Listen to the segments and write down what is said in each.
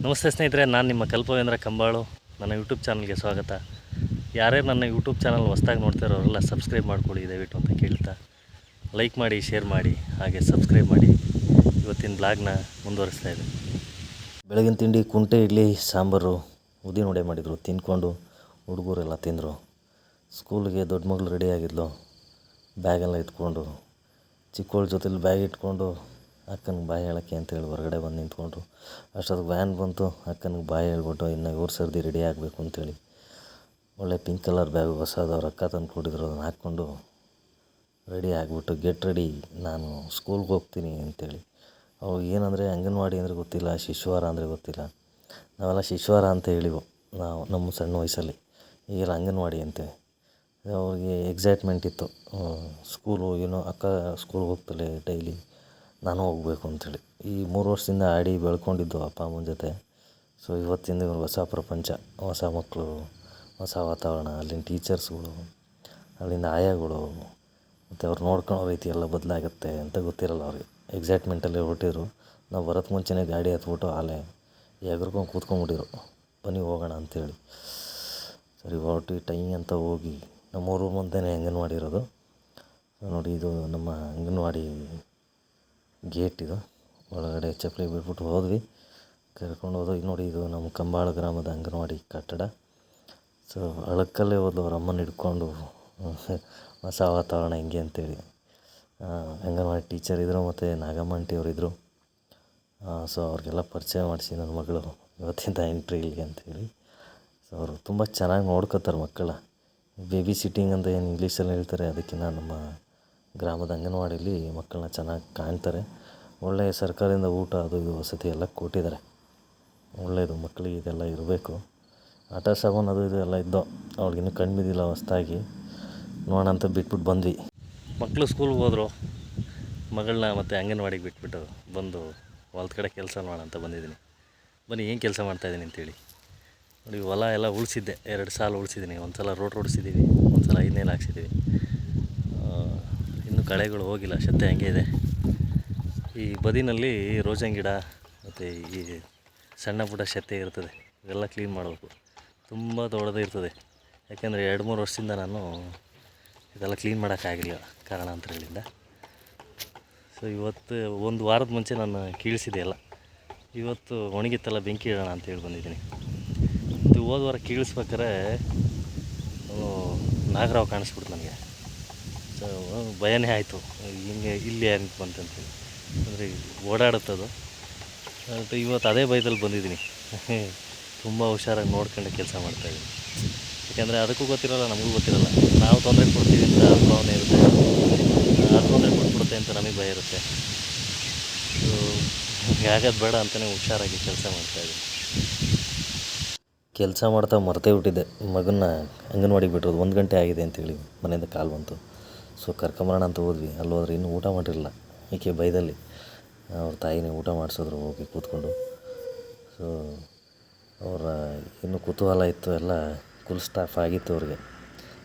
ನಮಸ್ತೆ ಸ್ನೇಹಿತರೆ, ನಾನು ನಿಮ್ಮ ಕಲ್ಪವೇಂದ್ರ ಕಂಬಾಳು. ನನ್ನ ಯೂಟ್ಯೂಬ್ ಚಾನಲ್ಗೆ ಸ್ವಾಗತ. ಯಾರೇ ನನ್ನ ಯೂಟ್ಯೂಬ್ ಚಾನಲ್ ಹೊಸ್ದಾಗಿ ನೋಡ್ತಾರೋ ಅವರೆಲ್ಲ ಸಬ್ಸ್ಕ್ರೈಬ್ ಮಾಡ್ಕೊಳ್ಳಿ ದಯವಿಟ್ಟು ಅಂತ ಕೇಳ್ತಾ, ಲೈಕ್ ಮಾಡಿ, ಶೇರ್ ಮಾಡಿ, ಹಾಗೆ ಸಬ್ಸ್ಕ್ರೈಬ್ ಮಾಡಿ. ಇವತ್ತಿನ ಬ್ಲಾಗ್ನ ಮುಂದುವರಿಸ್ತಾ ಇದೆ. ಬೆಳಗಿನ ತಿಂಡಿ ಕುಂಟೆ ಇಡ್ಲಿ ಸಾಂಬಾರು ಉದ್ದಿನ ವಡೆ ಮಾಡಿದರು. ತಿಂದ್ಕೊಂಡು ಹುಡುಗರೆಲ್ಲ ತಿಂದರು. ಸ್ಕೂಲಿಗೆ ದೊಡ್ಡ ಮಗಳು ರೆಡಿಯಾಗಿದ್ಲು, ಬ್ಯಾಗೆಲ್ಲ ಇಟ್ಕೊಂಡು. ಚಿಕ್ಕವಳ ಜೊತೆಲಿ ಬ್ಯಾಗ್ ಇಟ್ಕೊಂಡು ಅಕ್ಕನಿಗೆ ಬಾಯಿ ಹೇಳೋಕ್ಕೆ ಅಂತೇಳಿ ಹೊರಗಡೆ ಬಂದು ನಿಂತ್ಕೊಂಡ್ರು. ಅಷ್ಟೊತ್ತಿಗೆ ವ್ಯಾನ್ ಬಂತು. ಅಕ್ಕನಿಗೆ ಬಾಯಿ ಹೇಳ್ಬಿಟ್ಟು ಇನ್ನು ಇವ್ರು ಸರ್ದಿ ರೆಡಿ ಆಗಬೇಕು ಅಂತೇಳಿ ಒಳ್ಳೆ ಪಿಂಕ್ ಕಲರ್ ಬ್ಯಾಗು ಹೊಸದು ಅವ್ರ ಅಕ್ಕ ತಂದು ಕೊಟ್ಟಿದ್ರು. ಅದನ್ನು ಹಾಕ್ಕೊಂಡು ರೆಡಿ ಆಗಿಬಿಟ್ಟು ಗೆಟ್ ರೆಡಿ, ನಾನು ಸ್ಕೂಲ್ಗೆ ಹೋಗ್ತೀನಿ ಅಂತೇಳಿ. ಅವು ಏನಂದರೆ ಅಂಗನವಾಡಿ ಅಂದರೆ ಗೊತ್ತಿಲ್ಲ, ಶಿಶುವಾರ ಅಂದರೆ ಗೊತ್ತಿಲ್ಲ. ನಾವೆಲ್ಲ ಶಿಶುವಾರ ಅಂತ ಹೇಳಿವು ನಾವು ನಮ್ಮ ಸಣ್ಣ ವಯಸ್ಸಲ್ಲಿ. ಈಗೆಲ್ಲ ಅಂಗನವಾಡಿ ಅಂತೆ. ಅವ್ರಿಗೆ ಎಕ್ಸೈಟ್ಮೆಂಟ್ ಇತ್ತು, ಸ್ಕೂಲು ಏನೋ ಅಕ್ಕ ಸ್ಕೂಲ್ಗೆ ಹೋಗ್ತಾಳೆ ಡೈಲಿ, ನಾನು ಹೋಗಬೇಕು ಅಂಥೇಳಿ. ಈ 3 ವರ್ಷದಿಂದ ಆಡಿ ಬೆಳ್ಕೊಂಡಿದ್ದು ಅಪ್ಪ ಅಮ್ಮನ ಜೊತೆ. ಸೊ ಇವತ್ತಿಂದ ಹೊಸ ಪ್ರಪಂಚ, ಹೊಸ ಮಕ್ಕಳು, ಹೊಸ ವಾತಾವರಣ, ಅಲ್ಲಿನ ಟೀಚರ್ಸ್ಗಳು, ಅಲ್ಲಿನ ಆಯಾಗಳು, ಮತ್ತು ಅವ್ರು ನೋಡ್ಕೊಳ್ಳೋ ರೀತಿ ಎಲ್ಲ ಬದಲಾಗುತ್ತೆ ಅಂತ ಗೊತ್ತಿರಲ್ಲ ಅವ್ರಿಗೆ. ಎಕ್ಸೈಟ್ಮೆಂಟಲ್ಲಿ ಹೊರಟಿದ್ರು. ನಾವು ಬರೋಕ್ಕೆ ಮುಂಚೆನೇ ಗಾಡಿ ಹತ್ಬಿಟ್ಟು ಆಲೆ ಎಗರ್ಕೊಂಡು ಕೂತ್ಕೊಂಡ್ಬಿಟ್ಟಿರು, ಬನ್ನಿ ಹೋಗೋಣ ಅಂಥೇಳಿ. ಸರಿ ಹೊರಟು ಟೈ ಅಂತ ಹೋಗಿ ನಮ್ಮೂರು ಮುಂದೆನೇ ಅಂಗನವಾಡಿ ಇರೋದು. ನೋಡಿ, ಇದು ನಮ್ಮ ಅಂಗನವಾಡಿ ಗೇಟ್. ಇದು ಒಳಗಡೆ ಚಪ್ಪಲಿ ಬಿಟ್ಬಿಟ್ಟು ಹೋದ್ವಿ, ಕರ್ಕೊಂಡು ಹೋದ್ವಿ. ನೋಡಿ, ಇದು ನಮ್ಮ ಕಂಬಾಳ ಗ್ರಾಮದ ಅಂಗನವಾಡಿ ಕಟ್ಟಡ. ಸೊ ಅಳಕ್ಕಲ್ಲೇ ಹೋದ್ಲು ಅವ್ರ ಅಮ್ಮನ ಹಿಡ್ಕೊಂಡು, ಹೊಸ ವಾತಾವರಣ ಹಿಂಗೆ ಅಂತೇಳಿ. ಅಂಗನವಾಡಿ ಟೀಚರ್ ಇದ್ದರು, ಮತ್ತು ನಾಗಮ್ಮ ಆಂಟಿ ಅವರಿದ್ದರು. ಸೊ ಅವ್ರಿಗೆಲ್ಲ ಪರಿಚಯ ಮಾಡಿಸಿ ನನ್ನ ಮಗಳು ಇವತ್ತಿಂದ ಎಂಟ್ರಿ ಇಲ್ಲಿಗೆ ಅಂಥೇಳಿ. ಸೊ ಅವರು ತುಂಬ ಚೆನ್ನಾಗಿ ನೋಡ್ಕೋತಾರೆ ಮಕ್ಕಳ. ಬೇಬಿ ಸಿಟ್ಟಿಂಗ್ ಅಂತ ಏನು ಇಂಗ್ಲೀಷಲ್ಲಿ ಹೇಳ್ತಾರೆ, ಅದಕ್ಕಿಂತ ನಮ್ಮ ಗ್ರಾಮದ ಅಂಗನವಾಡಿಯಲ್ಲಿ ಮಕ್ಕಳನ್ನ ಚೆನ್ನಾಗಿ ಕಾಣ್ತಾರೆ. ಒಳ್ಳೆಯ ಸರ್ಕಾರದಿಂದ ಊಟ ಅದು ಇದು ವಸತಿ ಎಲ್ಲ ಕೊಟ್ಟಿದ್ದಾರೆ. ಒಳ್ಳೆಯದು, ಮಕ್ಕಳಿಗೆ ಇದೆಲ್ಲ ಇರಬೇಕು. ಆಟ ಸಾಮಾನು ಅದು ಇದು ಎಲ್ಲ ಇದ್ದೋ, ಅವ್ಳಿಗಿನ್ನೂ ಕಣ್ಣು ಬಿದ್ದಿಲ್ಲ ಹೊಸ್ದಾಗಿ, ನೋಡೋಣ ಅಂತ ಬಿಟ್ಬಿಟ್ಟು ಬಂದ್ವಿ. ಮಕ್ಕಳು ಸ್ಕೂಲ್ಗೆ ಹೋದರು, ಮಗಳನ್ನ ಮತ್ತು ಅಂಗನವಾಡಿಗೆ ಬಿಟ್ಬಿಟ್ಟು ಬಂದು ಹೊಲದ ಕಡೆ ಕೆಲಸ ಮಾಡೋಣ ಅಂತ ಬಂದಿದ್ದೀನಿ. ಬನ್ನಿ ಏನು ಕೆಲಸ ಮಾಡ್ತಾಯಿದ್ದೀನಿ ಅಂತೇಳಿ. ನೋಡಿ, ಹೊಲ ಎಲ್ಲ ಉಳಿಸಿದ್ದೆ, 2 ಸಾಲು ಉಳಿಸಿದ್ದೀನಿ. ಒಂದು ಸಲ ರೋಡ್ ಹೊಡಿಸಿದ್ದೀವಿ, ಒಂದು ಸಲ ಇನ್ನೇನು ಹಾಕ್ಸಿದ್ದೀವಿ. ಇನ್ನೂ ಕಳೆಗಳು ಹೋಗಿಲ್ಲ, ಶತ್ತೆ ಹಂಗೆ ಇದೆ. ಈ ಬದಿನಲ್ಲಿ ರೋಜನ್ ಗಿಡ ಮತ್ತು ಈ ಸಣ್ಣ ಪುಟ್ಟ ಶತ್ತೆ ಇರ್ತದೆ, ಇವೆಲ್ಲ ಕ್ಲೀನ್ ಮಾಡಬೇಕು. ತುಂಬ ದೊಡ್ಡದೇ ಇರ್ತದೆ, ಯಾಕೆಂದರೆ 2-3 ವರ್ಷದಿಂದ ನಾನು ಇದೆಲ್ಲ ಕ್ಲೀನ್ ಮಾಡೋಕ್ಕಾಗಿಲ್ಲ ಕಾರಣಾಂತರಗಳಿಂದ. ಸೊ ಇವತ್ತು ಒಂದು ವಾರದ ಮುಂಚೆ ನಾನು ಕೀಳಿಸಿದೆ ಎಲ್ಲ. ಇವತ್ತು ಒಣಗಿತ್ತಲ್ಲ, ಬೆಂಕಿ ಇಡೋಣ ಅಂತೇಳಿ ಬಂದಿದ್ದೀನಿ. ಇದು ಹೋದ ವಾರ ಕೀಳಿಸ್ಬೇಕಾರೆ ನಾಗರಾವ್ ಕಾಣಿಸ್ಬಿಡ್ತು ನನಗೆ. ಸೊ ಭಯನೇ ಆಯಿತು, ಹಿಂಗೆ ಇಲ್ಲಿ ಯಾಕೆ ಬಂತಂತೇಳಿ. ಅಂದರೆ ಓಡಾಡುತ್ತದು. ಮತ್ತು ಇವತ್ತು ಅದೇ ಭಯದಲ್ಲಿ ಬಂದಿದ್ದೀನಿ. ತುಂಬ ಹುಷಾರಾಗಿ ನೋಡ್ಕೊಂಡು ಕೆಲಸ ಮಾಡ್ತಾಯಿದ್ದೀನಿ. ಯಾಕೆಂದರೆ ಅದಕ್ಕೂ ಗೊತ್ತಿರೋಲ್ಲ, ನಮಗೂ ಗೊತ್ತಿರೋಲ್ಲ. ನಾವು ತೊಂದರೆ ಕೊಡ್ತೀವಿ ಅಂತ ಭಾವನೆ ಇರುತ್ತೆ, ಅದು ತೊಂದರೆ ಕೊಟ್ಬಿಡುತ್ತೆ ಅಂತ ನಮಗೆ ಭಯ ಇರುತ್ತೆ. ಸೊ ಆಗೋದು ಬೇಡ ಅಂತಲೇ ಹುಷಾರಾಗಿ ಕೆಲಸ ಮಾಡ್ತಾಯಿದ್ದೀನಿ. ಕೆಲಸ ಮಾಡ್ತಾ ಮರ್ತೇ ಬಿಟ್ಟಿದ್ದೆ, ಮಗನ್ನ ಅಂಗನವಾಡಿಗೆ ಬಿಟ್ಟಿರೋದು 1 ಗಂಟೆ ಆಗಿದೆ ಅಂತೇಳಿ ಮನೆಯಿಂದ ಕಾಲ್ ಬಂತು. ಸೊ ಕರ್ಕೊಂಬರೋಣ ಅಂತ ಹೋದ್ವಿ. ಅಲ್ಲಿ ಹೋದ್ರೆ ಇನ್ನೂ ಊಟ ಮಾಡಿರಲಿಲ್ಲ ಈಕೆ ಭಯದಲ್ಲಿ. ಅವ್ರ ತಾಯಿನೇ ಊಟ ಮಾಡಿಸಿದ್ರು ಹೋಗಿ ಕೂತ್ಕೊಂಡು. ಸೊ ಅವರ ಇನ್ನೂ ಕುತೂಹಲ ಇತ್ತು, ಎಲ್ಲ ಫುಲ್ ಸ್ಟಾಫ್ ಆಗಿತ್ತು ಅವ್ರಿಗೆ.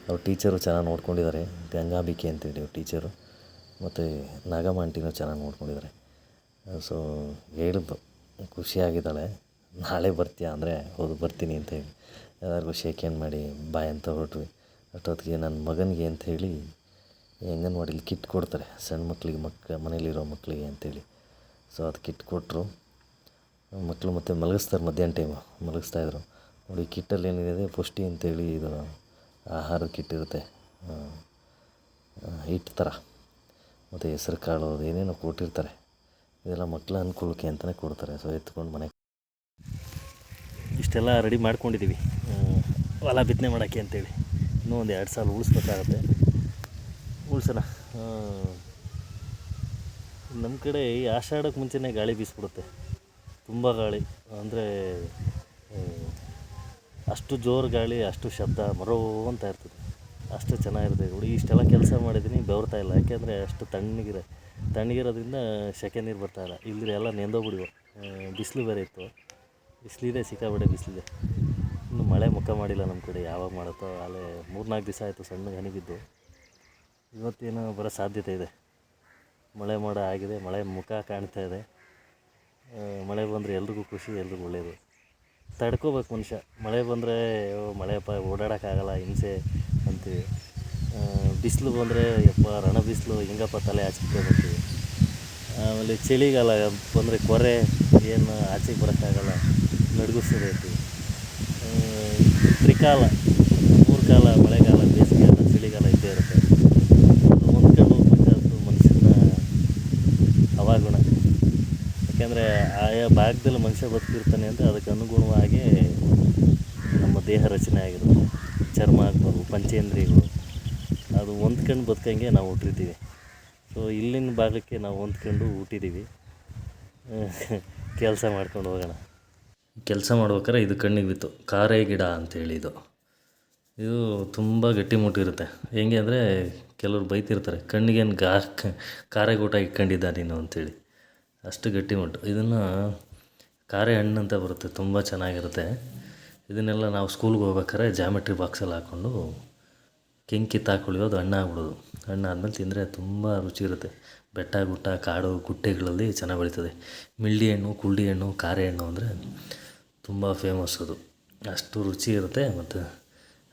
ಅವ್ರ ಟೀಚರು ಚೆನ್ನಾಗಿ ನೋಡ್ಕೊಂಡಿದ್ದಾರೆ, ಗಂಗಾಂಬಿಕೆ ಅಂತೇಳಿ ಅವ್ರ ಟೀಚರು, ಮತ್ತು ನಾಗಮ್ಮ ಆಂಟಿನೂ ಚೆನ್ನಾಗಿ ನೋಡ್ಕೊಂಡಿದ್ದಾರೆ. ಸೊ ಹೇಳಿದ್ದು, ಖುಷಿಯಾಗಿದ್ದಾಳೆ. ನಾಳೆ ಬರ್ತೀಯಾ ಅಂದರೆ ಹೌದು ಬರ್ತೀನಿ ಅಂತ ಹೇಳಿ ಎಲ್ಲರಿಗೂ ಶೇಕ್ ಹ್ಯಾಂಡ್ ಮಾಡಿ ಬಾಯ್ ಅಂತ ಹೊರಟ್ವಿ. ಅಷ್ಟೊತ್ತಿಗೆ ನನ್ನ ಮಗನಿಗೆ ಅಂಥೇಳಿ ಅಂಗನವಾಡಿಲಿ ಕಿಟ್ ಕೊಡ್ತಾರೆ, ಸಣ್ಣ ಮಕ್ಕಳಿಗೆ, ಮನೇಲಿರೋ ಮಕ್ಕಳಿಗೆ ಅಂಥೇಳಿ. ಸೊ ಅದು ಕಿಟ್ ಕೊಟ್ಟರು. ಮಕ್ಕಳು ಮತ್ತು ಮಲಗಿಸ್ತಾರೆ, ಮಧ್ಯಾಹ್ನ ಟೈಮು ಮಲಗಿಸ್ತಾಯಿದ್ರು. ನೋಡಿ, ಕಿಟ್ಟಲ್ಲಿ ಏನಿದೆ ಪುಷ್ಟಿ ಅಂತೇಳಿ ಇದು ಆಹಾರದ ಕಿಟ್ ಇರುತ್ತೆ, ಹಿಟ್ಟು ಥರ, ಮತ್ತು ಹೆಸರು ಕಾಳು ಅದು ಏನೇನೋ ಕೊಟ್ಟಿರ್ತಾರೆ. ಇದೆಲ್ಲ ಮಕ್ಕಳ ಅನುಕೂಲಕ್ಕೆ ಅಂತಲೇ ಕೊಡ್ತಾರೆ. ಸೊ ಎತ್ಕೊಂಡು ಮನೆಗೆ ಇಷ್ಟೆಲ್ಲ ರೆಡಿ ಮಾಡ್ಕೊಂಡಿದ್ದೀವಿ ಹೊಲ ಬಿತ್ತನೆ ಮಾಡೋಕ್ಕೆ ಅಂತೇಳಿ. ಇನ್ನೂ ಒಂದು 2 ಸಾಲು ಉಳಿಸ್ಬೇಕಾಗತ್ತೆ, ಉಳ್ಸೋಣ. ನಮ್ಮ ಕಡೆ ಈ ಆಷಾಢಕ್ಕೆ ಮುಂಚೆನೇ ಗಾಳಿ ಬೀಸ್ಬಿಡುತ್ತೆ, ತುಂಬ ಗಾಳಿ. ಅಂದರೆ ಅಷ್ಟು ಜೋರು ಗಾಳಿ, ಅಷ್ಟು ಶಬ್ದ, ಮರೋ ಅಂತ ಇರ್ತದೆ, ಅಷ್ಟು ಚೆನ್ನಾಗಿರ್ತದೆ. ನೋಡಿ, ಇಷ್ಟೆಲ್ಲ ಕೆಲಸ ಮಾಡಿದ್ದೀನಿ, ಬೆವರ್ತಾ ಇಲ್ಲ. ಯಾಕೆಂದರೆ ಅಷ್ಟು ತಣ್ಣಗಿರೋದ್ರಿಂದ ಸೆಕೆ ನೀರು ಬರ್ತಾಯಿಲ್ಲ. ಇಲ್ಲಿ ಎಲ್ಲ ನೆಂದೋಗ್ಬಿಡಿವು. ಬಿಸಿಲು ಬೇರೆ ಇತ್ತು, ಬಿಸಿಲಿದೆ, ಸಿಕ್ಕಾಪಟ್ಟೆ ಬಿಸಿಲಿದೆ. ಇನ್ನು ಮಳೆ ಮುಖ ಮಾಡಿಲ್ಲ ನಮ್ಮ ಕಡೆ, ಯಾವಾಗ ಮಾಡುತ್ತೋ. ಅಲ್ಲೇ 3-4 ದಿವಸ ಆಯಿತು ಸಣ್ಣಗೆ ಹನಿ ಬಿದ್ದು. ಇವತ್ತೇನೋ ಬರೋ ಸಾಧ್ಯತೆ ಇದೆ. ಮಳೆ ಮೋಡ ಆಗಿದೆ, ಮಳೆ ಮುಖ ಕಾಣ್ತಾ ಇದೆ. ಮಳೆ ಬಂದರೆ ಎಲ್ರಿಗೂ ಖುಷಿ, ಎಲ್ರಿಗೂ ಒಳ್ಳೆಯದು. ತಡ್ಕೋಬೇಕು ಮನುಷ್ಯ. ಮಳೆ ಬಂದರೆ ಮಳೆಯಪ್ಪ ಓಡಾಡೋಕ್ಕಾಗಲ್ಲ ಹಿಂಸೆ ಅಂತೀವಿ. ಬಿಸಿಲು ಬಂದರೆ ಯಪ್ಪ ರಣ ಬಿಸಿಲು ಹೆಂಗಪ್ಪ ತಲೆ ಆಚೆಗೆ. ಆಮೇಲೆ ಚಳಿಗಾಲ ಬಂದರೆ ಕೊರೆ ಏನು ಆಚೆಗೆ ಬರೋಕ್ಕಾಗಲ್ಲ, ನಡುಗಿಸ್ತೈತಿ. ತ್ರಿಕಾಲ 3 ಕಾಲ, ಮಳೆಗಾಲ, ಬೇಸಿಗೆಗಾಲ, ಚಳಿಗಾಲ ಇದ್ದೇ ಇರುತ್ತೆ. ಹೊಂದ್ಕೊಂಡು ಹೋಗ್ಬೇಕಾದ್ದು ಮನುಷ್ಯನ ಹವಾಗುಣ. ಯಾಕೆಂದರೆ ಆಯಾ ಭಾಗದಲ್ಲಿ ಮನುಷ್ಯ ಬದುಕಿರ್ತಾನೆ ಅಂದರೆ ಅದಕ್ಕೆ ಅನುಗುಣವಾಗಿ ನಮ್ಮ ದೇಹ ರಚನೆ ಆಗಿರುತ್ತೆ. ಚರ್ಮ ಆಗ್ಬೋದು, ಪಂಚೇಂದ್ರಿಯಗಳು ಅದು ಹೊಂದ್ಕೊಂಡು ಬದುಕಂಗೆ ನಾವು ಹುಟ್ಟಿರ್ತೀವಿ. ಸೊ ಇಲ್ಲಿನ ಭಾಗಕ್ಕೆ ನಾವು ಹೊಂದ್ಕೊಂಡು ಹುಟ್ಟಿದ್ದೀವಿ. ಕೆಲಸ ಮಾಡ್ಕೊಂಡು ಹೋಗೋಣ. ಕೆಲಸ ಮಾಡ್ಬೇಕಾರೆ ಇದು ಕಣ್ಣಿಗೆ ಬಿತ್ತು, ಕಾರೆ ಗಿಡ ಅಂತೇಳಿ. ಇದು ತುಂಬ ಗಟ್ಟಿಮುಟ್ಟಿರುತ್ತೆ. ಹೆಂಗೆ ಅಂದರೆ ಕೆಲವ್ರು ಬೈತಿರ್ತಾರೆ, ಕಣ್ಣಿಗೇನು ಕಾರೆ ಊಟ ಇಟ್ಕೊಂಡಿದ್ದ ನೀನು ಅಂತೇಳಿ. ಅಷ್ಟು ಗಟ್ಟಿಮುಟ್ಟು. ಇದನ್ನು ಕಾರೆ ಹಣ್ಣು ಅಂತ ಬರುತ್ತೆ, ತುಂಬ ಚೆನ್ನಾಗಿರುತ್ತೆ. ಇದನ್ನೆಲ್ಲ ನಾವು ಸ್ಕೂಲ್ಗೆ ಹೋಗ್ಬೇಕಾದ್ರೆ ಜಾಮೆಟ್ರಿ ಬಾಕ್ಸಲ್ಲಿ ಹಾಕ್ಕೊಂಡು ಕಿತ್ತಾಕೊಳ್ಳೋದು, ಹಣ್ಣಾಗ್ಬಿಡೋದು. ಹಣ್ಣಾದ್ಮೇಲೆ ತಿಂದರೆ ತುಂಬ ರುಚಿ ಇರುತ್ತೆ. ಬೆಟ್ಟ ಗುಟ್ಟ ಕಾಡು ಗುಟ್ಟೆಗಳಲ್ಲಿ ಚೆನ್ನಾಗಿ ಬೆಳೀತದೆ. ಮಿಲ್ಡಿ ಹಣ್ಣು, ಕುಲ್ಡಿ ಹಣ್ಣು, ಕಾರೆ ಹಣ್ಣು ಅಂದರೆ ತುಂಬ ಫೇಮಸ್ ಅದು. ಅಷ್ಟು ರುಚಿ ಇರುತ್ತೆ ಮತ್ತು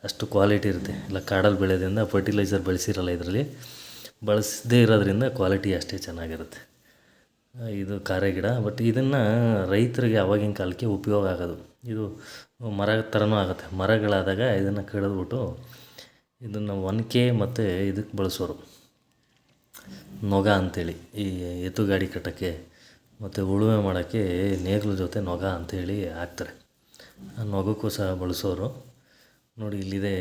ಅಷ್ಟು ಕ್ವಾಲಿಟಿ ಇರುತ್ತೆ. ಇಲ್ಲ ಕಾಡಲ್ಲಿ ಬೆಳೆಯೋದ್ರಿಂದ ಫರ್ಟಿಲೈಸರ್ ಬಳಸಿರಲ್ಲ, ಇದರಲ್ಲಿ ಬಳಸದೇ ಇರೋದ್ರಿಂದ ಕ್ವಾಲಿಟಿ ಅಷ್ಟೇ ಚೆನ್ನಾಗಿರುತ್ತೆ. ಇದು ಕಾರೆ ಗಿಡ. ಬಟ್ ಇದನ್ನು ರೈತರಿಗೆ ಆವಾಗಿನ ಕಾಲಕ್ಕೆ ಉಪಯೋಗ ಆಗೋದು. ಇದು ಮರ ಥರನೂ ಆಗುತ್ತೆ. ಮರಗಳಾದಾಗ ಇದನ್ನು ಕಡಿದ್ಬಿಟ್ಟು ಇದನ್ನು ಒನಕೆ ಮತ್ತು ಇದಕ್ಕೆ ಬಳಸೋರು, ನೊಗ ಅಂಥೇಳಿ. ಈ ಎತ್ತು ಗಾಡಿ ಕಟ್ಟೋಕ್ಕೆ ಮತ್ತು ಉಳುಮೆ ಮಾಡೋಕ್ಕೆ ನೇಗಿಲ ಜೊತೆ ನೊಗ ಅಂಥೇಳಿ ಹಾಕ್ತಾರೆ. ಆ ನೊಗಕ್ಕೂ ಸಹ ಬಳಸೋರು. ನೋಡಿ ಇಲ್ಲಿದೆ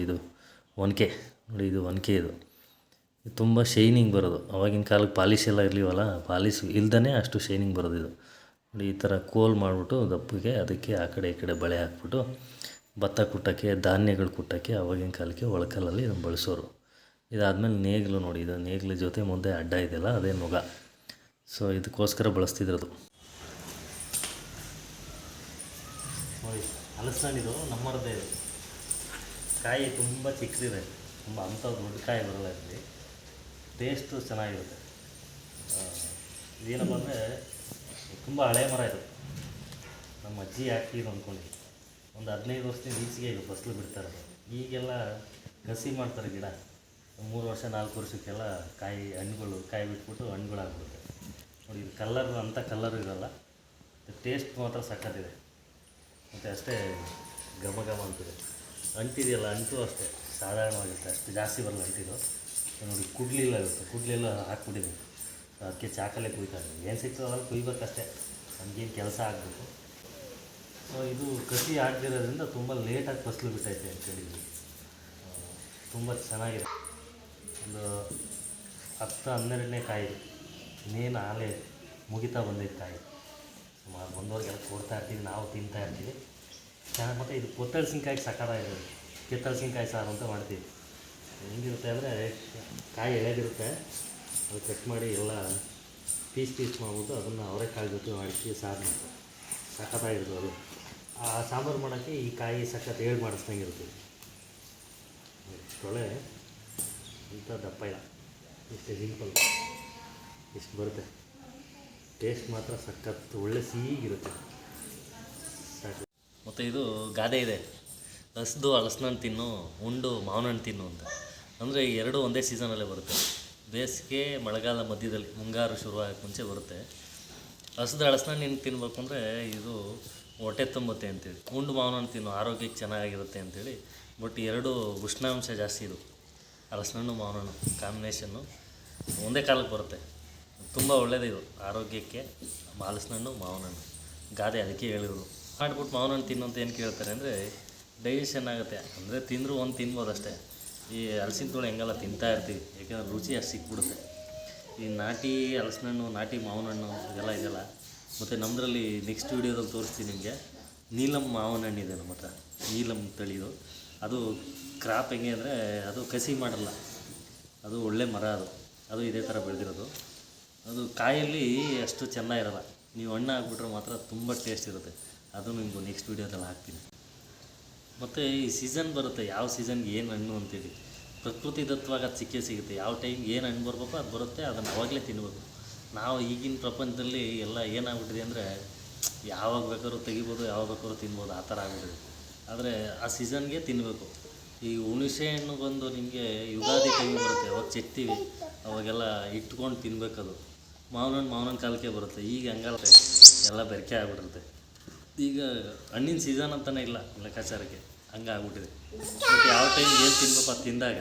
ಇದು ಒನಕೆ. ನೋಡಿ ಇದು ಒನಕೆ. ಇದು ತುಂಬ ಶೈನಿಂಗ್ ಬರೋದು. ಆವಾಗಿನ ಕಾಲಕ್ಕೆ ಪಾಲಿಶ್ ಎಲ್ಲ ಇರಲಿವಲ್ಲ, ಪಾಲಿಶ್ ಇಲ್ದೇ ಅಷ್ಟು ಶೈನಿಂಗ್ ಬರೋದು ಇದು. ನೋಡಿ ಈ ಥರ ಕೋಲ್ ಮಾಡಿಬಿಟ್ಟು ದಪ್ಪಗೆ ಅದಕ್ಕೆ ಆ ಕಡೆ ಈ ಕಡೆ ಬಳೆ ಹಾಕ್ಬಿಟ್ಟು ಭತ್ತ ಕುಟ್ಟೋಕ್ಕೆ, ಧಾನ್ಯಗಳು ಕುಟ್ಟೋಕ್ಕೆ ಆವಾಗಿನ ಕಾಲಕ್ಕೆ ಒಳಕಲ್ಲಲ್ಲಿ ಇದನ್ನು ಬಳಸೋರು. ಇದಾದಮೇಲೆ ನೇಗಿಲು. ನೋಡಿ ಇದು ನೇಗಿಲ ಜೊತೆ ಮುಂದೆ ಅಡ್ಡ ಇದೆಯಲ್ಲ, ಅದೇ ನೊಗ. ಸೊ ಇದಕ್ಕೋಸ್ಕರ ಬಳಸ್ತಿದ್ರದು. ನೋಡಿ ಹಲಸಿನಣ್ಣಿದು ನಮ್ಮರದೇ. ಇದು ಕಾಯಿ ತುಂಬ ಚಿಕ್ಕದಿದೆ, ತುಂಬ ಅಂಥ ದೊಡ್ಡ ಕಾಯಿ ಬರೋಲ್ಲ ಇಲ್ಲಿ. ಟೇಸ್ಟು ಚೆನ್ನಾಗಿರುತ್ತೆ. ಇದೇನಪ್ಪ ಅಂದರೆ ತುಂಬ ಹಳೆ ಮರ ಇದು. ನಮ್ಮ ಅಜ್ಜಿ ಹಾಕಿದ್ದು ಅಂದ್ಕೊಂಡು ಒಂದು 15 ವರ್ಷದಿಂದ ಈಚೆಗೆ ಇದು ಫಸಲು ಬಿಡ್ತಾರೆ. ಈಗೆಲ್ಲ ಕಸಿ ಮಾಡ್ತಾರೆ ಗಿಡ. 3 ವರ್ಷ 4 ವರ್ಷಕ್ಕೆಲ್ಲ ಹಣ್ಣುಗಳು ಕಾಯಿ ಬಿಟ್ಬಿಟ್ಟು ಹಣ್ಣುಗಳಾಗ್ಬಿಡುತ್ತೆ. ನೋಡಿ ಇದು ಕಲ್ಲರ್ ಅಂಥ ಕಲ್ಲರ್ ಇರೋಲ್ಲ, ಟೇಸ್ಟ್ ಮಾತ್ರ ಸಕ್ಕತ್ತಿದೆ. ಮತ್ತು ಅಷ್ಟೇ ಘಮ ಅಂತಿದೆ. ಅಂಟಿದೆಯಲ್ಲ, ಅಂಟು ಅಷ್ಟೇ ಸಾಧಾರಣವಾಗಿರುತ್ತೆ, ಅಷ್ಟು ಜಾಸ್ತಿ ಬರಲ್ಲ ಅಂಟಿದು. ನೋಡಿ ಕುಡ್ಲಿಲ್ಲ ಇರುತ್ತೆ, ಕುಡ್ಲೆಲ್ಲ ಹಾಕ್ಬಿಟ್ಟಿದೆ. ಅದಕ್ಕೆ ಚಾಕಲ್ಲೇ ಕುಯ್ತಾರೆ. ಏನು ಸಿಗ್ತದೆ ಅದ್ರಲ್ಲಿ ಕುಯ್ಬೇಕಷ್ಟೇ, ನಮಗೇನು ಕೆಲಸ ಆಗಬೇಕು. ಸೊ ಇದು ಕಸಿ ಆಗದಿರೋದ್ರಿಂದ ತುಂಬ ಲೇಟಾಗಿ ಫಸಲು ಬಿಟ್ಟೈತೆ ಅಂತೇಳಿ. ತುಂಬ ಚೆನ್ನಾಗಿದೆ. ಒಂದು 10-12ನೇ ಕಾಯಿ. ಇನ್ನೇನು ಆಲೆ ಮುಗಿತಾ ಬಂದೈತೆ ಕಾಯಿ. ಸುಮಾರು ಬಂದವ್ರಿಗೆಲ್ಲ ಕೊಡ್ತಾಯಿರ್ತೀವಿ, ನಾವು ತಿಂತಾಯಿರ್ತೀವಿ. ಚೆನ್ನಾಗಿ. ಮತ್ತು ಇದು ಕೊತ್ತಳ್ಸಿನ್ಕಾಯಿಗೆ ಸಕ್ಕತ್ತಾಗಿರೋದು. ಕಿತ್ತಳ್ಸಿನ್ಕಾಯಿ ಸಾರು ಅಂತ ಮಾಡ್ತೀವಿ. ಹೆಂಗಿರುತ್ತೆ ಅಂದರೆ ಕಾಯಿ ಎಳೆದಿರುತ್ತೆ, ಅದು ಕಟ್ ಮಾಡಿ ಎಲ್ಲ ಪೀಸ್ ಮಾಡಿಬಿಟ್ಟು ಅದನ್ನು ಅವರೆಕಾಳು ಜೊತೆ ಮಾಡಿ ಸಾರು ಮಾಡ್ತಾರೆ. ಸಖತ್ತಾಗಿರ್ತದೆ ಅದು. ಆ ಸಾಂಬಾರು ಮಾಡೋಕ್ಕೆ ಈ ಕಾಯಿ ಸಖತ್ ಮಾಡಿಸ್ದಂಗೆ ಇರ್ತೀವಿ. ತೊಳೆ ಇಂಥ ದಪ್ಪ ಇಲ್ಲ, ಇಷ್ಟೇ ಸಿಂಪಲ್, ಇಷ್ಟು ಬರುತ್ತೆ. ಟೇಸ್ಟ್ ಮಾತ್ರ ಸಖತ್ ಒಳ್ಳೆ ಸಿಹಿಗಿರುತ್ತೆ. ಸಾಕು. ಮತ್ತು ಇದು ಗಾದೆ ಇದೆ, ಹಸ್ದು ಹಲಸಿನಣ್ಣು ತಿನ್ನು, ಉಂಡು ಮಾವಿನ ಹಣ್ಣು ತಿನ್ನು ಅಂತ. ಅಂದರೆ ಈ ಎರಡೂ ಒಂದೇ ಸೀಸನಲ್ಲೇ ಬರುತ್ತೆ. ಬೇಸಿಗೆ ಮಳೆಗಾಲ ಮಧ್ಯದಲ್ಲಿ, ಮುಂಗಾರು ಶುರುವಾಗಕ್ಕೆ ಮುಂಚೆ ಬರುತ್ತೆ. ಹಸ್ದು ಹಲಸಿನಣ್ಣು ನಿಂಗೆ ತಿನ್ಬೇಕು ಅಂದರೆ ಇದು ಹೊಟ್ಟೆ ತುಂಬುತ್ತೆ ಅಂತೇಳಿ. ಉಂಡು ಮಾವಿನ ಹಣ್ಣು ತಿನ್ನು, ಆರೋಗ್ಯಕ್ಕೆ ಚೆನ್ನಾಗಿರುತ್ತೆ ಅಂತೇಳಿ. ಬಟ್ ಎರಡು ಉಷ್ಣಾಂಶ ಜಾಸ್ತಿ. ಇದು ಹಲಸಿನಣ್ಣು ಮಾವಿನ ಹಣ್ಣು ಕಾಂಬಿನೇಷನ್ನು ಒಂದೇ ಕಾಲಕ್ಕೆ ಬರುತ್ತೆ. ತುಂಬ ಒಳ್ಳೆಯದು ಇದು ಆರೋಗ್ಯಕ್ಕೆ. ಹಲಸಿನಣ್ಣು ಮಾವಿನ ಹಣ್ಣು ಗಾದೆ ಅದಕ್ಕೆ ಹೇಳಿರೋದು. ಮಾಡಿಬಿಟ್ಟು ಮಾವಿನ ಹಣ್ಣು ತಿನ್ನು ಅಂತ ಏನು ಕೇಳ್ತಾರೆ ಅಂದರೆ ಡೈಜೆಷನ್ ಆಗುತ್ತೆ. ಅಂದರೆ ತಿಂದರೂ ಒಂದು ತಿನ್ಬೋದು ಅಷ್ಟೇ. ಈ ಹಲಸಿನ ತೊಳೆ ಹೆಂಗೆಲ್ಲ ತಿಂತಾ ಇರ್ತೀವಿ, ಯಾಕೆಂದ್ರೆ ರುಚಿ ಅಷ್ಟು ಸಿಕ್ಬಿಡುತ್ತೆ. ಈ ನಾಟಿ ಹಲಸಿನಣ್ಣು, ನಾಟಿ ಮಾವಿನ ಹಣ್ಣು ಇದೆಲ್ಲ ಇದೆಯಲ್ಲ. ಮತ್ತು ನಮ್ಮದ್ರಲ್ಲಿ ನೆಕ್ಸ್ಟ್ ವೀಡಿಯೋದಲ್ಲಿ ತೋರಿಸ್ತೀನಿ ನಿಮಗೆ. ನೀಲಮ್ ಮಾವಿನ ಹಣ್ಣಿದೆ ನಮ್ಮ ಹತ್ರ, ನೀಲಮ್ ತಳಿದು. ಅದು ಕ್ರಾಪ್ ಹೆಂಗೆ ಅಂದರೆ ಅದು ಕಸಿ ಮಾಡಲ್ಲ, ಅದು ಒಳ್ಳೆ ಮರ. ಅದು ಇದೇ ಥರ ಬೆಳೆದಿರೋದು. ಅದು ಕಾಯಲ್ಲಿ ಅಷ್ಟು ಚೆನ್ನಾಗಿರಲ್ಲ. ನೀವು ಹಣ್ಣು ಹಾಕ್ಬಿಟ್ರೆ ಮಾತ್ರ ತುಂಬ ಟೇಸ್ಟ್ ಇರುತ್ತೆ. ಅದು ನಿಮಗೂ ನೆಕ್ಸ್ಟ್ ವೀಡಿಯೋದಲ್ಲಿ ಹಾಕ್ತೀನಿ. ಮತ್ತು ಈ ಸೀಸನ್ ಬರುತ್ತೆ, ಯಾವ ಸೀಸನ್ಗೆ ಏನು ಹಣ್ಣು ಅಂತೇಳಿ ಪ್ರಕೃತಿ ದತ್ತವಾಗಿ ಅದು ಸಿಗುತ್ತೆ. ಯಾವ ಟೈಮ್ಗೆ ಏನು ಹಣ್ಣು ಬರಬೇಕೋ ಅದು ಬರುತ್ತೆ, ಅದನ್ನು ಅವಾಗಲೇ ತಿನ್ಬೇಕು. ನಾವು ಈಗಿನ ಪ್ರಪಂಚದಲ್ಲಿ ಎಲ್ಲ ಏನಾಗ್ಬಿಟ್ಟಿದೆ ಅಂದರೆ ಯಾವಾಗ ಬೇಕಾದ್ರೂ ತೆಗಿಬೋದು, ಯಾವಾಗ ಬೇಕಾದ್ರೂ ತಿನ್ಬೋದು, ಆ ಥರ ಆಗ್ಬಿಟ್ಟಿದೆ. ಆದರೆ ಆ ಸೀಸನ್ಗೆ ತಿನ್ನಬೇಕು. ಈ ಹುಣಸೆ ಹಣ್ಣು ಬಂದು ನಿಮಗೆ ಯುಗಾದಿ ಟೈಮ್ ಬರುತ್ತೆ, ಅವಾಗ ಚೆಕ್ತೀವಿ, ಅವಾಗೆಲ್ಲ ಇಟ್ಕೊಂಡು ತಿನ್ಬೇಕದು. ಮಾವಿನ ಕಾಲಕ್ಕೆ ಬರುತ್ತೆ. ಈಗ ಹಂಗಲ್ಲ, ಎಲ್ಲ ಬೆರಕೆ ಆಗಿಬಿಟ್ಟಿರುತ್ತೆ. ಈಗ ಹಣ್ಣಿನ ಸೀಸನ್ ಅಂತಲೇ ಇಲ್ಲ ಲೆಕ್ಕಾಚಾರಕ್ಕೆ, ಹಂಗೆ ಆಗ್ಬಿಟ್ಟಿದೆ. ಬಟ್ ಯಾವ ಟೈಮ್ ಏನು ತಿನ್ಬೇಕು ಅದು ತಿಂದಾಗ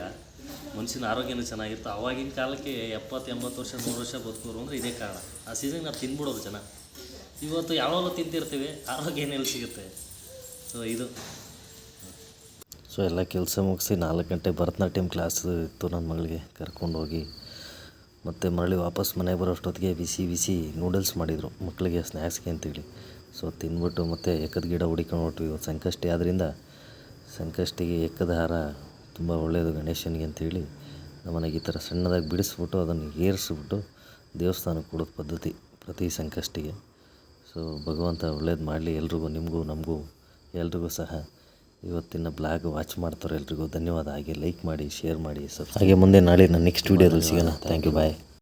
ಮನುಷ್ಯನ ಆರೋಗ್ಯನೂ ಚೆನ್ನಾಗಿರುತ್ತೆ. ಆವಾಗಿನ ಕಾಲಕ್ಕೆ 70-80 ವರ್ಷ 100 ವರ್ಷ ಬದುಕೋರು ಅಂದರೆ ಇದೇ ಕಾರಣ. ಆ ಸೀಸನ್ಗೆ ನಾವು ತಿನ್ಬಿಡೋರು ಜನ. ಇವತ್ತು ಯಾವಾಗಲೂ ತಿಂತಿರ್ತೀವಿ, ಆರೋಗ್ಯ ಏನೆಲ್ಲಿ ಸಿಗುತ್ತೆ? ಸೊ ಇದು ಎಲ್ಲ ಕೆಲಸ ಮುಗಿಸಿ 4 ಗಂಟೆ ಭರತನಾಟ್ಯಂ ಕ್ಲಾಸ್ ಇತ್ತು ನನ್ನ ಮಗಳಿಗೆ ಕರ್ಕೊಂಡೋಗಿ, ಮತ್ತು ಮರಳಿ ವಾಪಸ್ ಮನೆಗೆ ಬರೋಷ್ಟೊತ್ತಿಗೆ ಬಿಸಿ ನೂಡಲ್ಸ್ ಮಾಡಿದರು ಮಕ್ಕಳಿಗೆ ಸ್ನ್ಯಾಕ್ಸ್ಗೆ ಅಂತೇಳಿ. ಸೊ ತಿಂದ್ಬಿಟ್ಟು ಮತ್ತೆ ಎಕ್ಕದ ಗಿಡ ಹುಡಿಕೊಂಡು ಹೊರಟ್ವಿ. ಇವತ್ತು ಸಂಕಷ್ಟಿ ಆದ್ದರಿಂದ ಸಂಕಷ್ಟಿಗೆ ಎಕ್ಕದ ಹಾರ ತುಂಬ ಒಳ್ಳೆಯದು ಗಣೇಶನಿಗೆ ಅಂತೇಳಿ ನಮ್ಮನೆಗೆ ಈ ಥರ ಸಣ್ಣದಾಗಿ ಬಿಡಿಸ್ಬಿಟ್ಟು ಅದನ್ನು ಏರಿಸ್ಬಿಟ್ಟು ದೇವಸ್ಥಾನಕ್ಕೆ ಕೊಡೋದು ಪದ್ಧತಿ ಪ್ರತಿ ಸಂಕಷ್ಟಿಗೆ. ಸೊ ಭಗವಂತ ಒಳ್ಳೇದು ಮಾಡಲಿ ಎಲ್ರಿಗೂ, ನಿಮಗೂ ನಮಗೂ ಎಲ್ರಿಗೂ ಸಹ. ಇವತ್ತಿನ ಬ್ಲಾಗ್ ವಾಚ್ ಮಾಡ್ತಾರೆ ಎಲ್ರಿಗೂ ಧನ್ಯವಾದ. ಹಾಗೆ ಲೈಕ್ ಮಾಡಿ, ಶೇರ್ ಮಾಡಿ, ಹಾಗೆ ಮುಂದೆ ನಾಳೆ ನಾನು ನೆಕ್ಸ್ಟ್ ವೀಡಿಯೋದಲ್ಲಿ ಸಿಗೋಣ. Thank you, bye.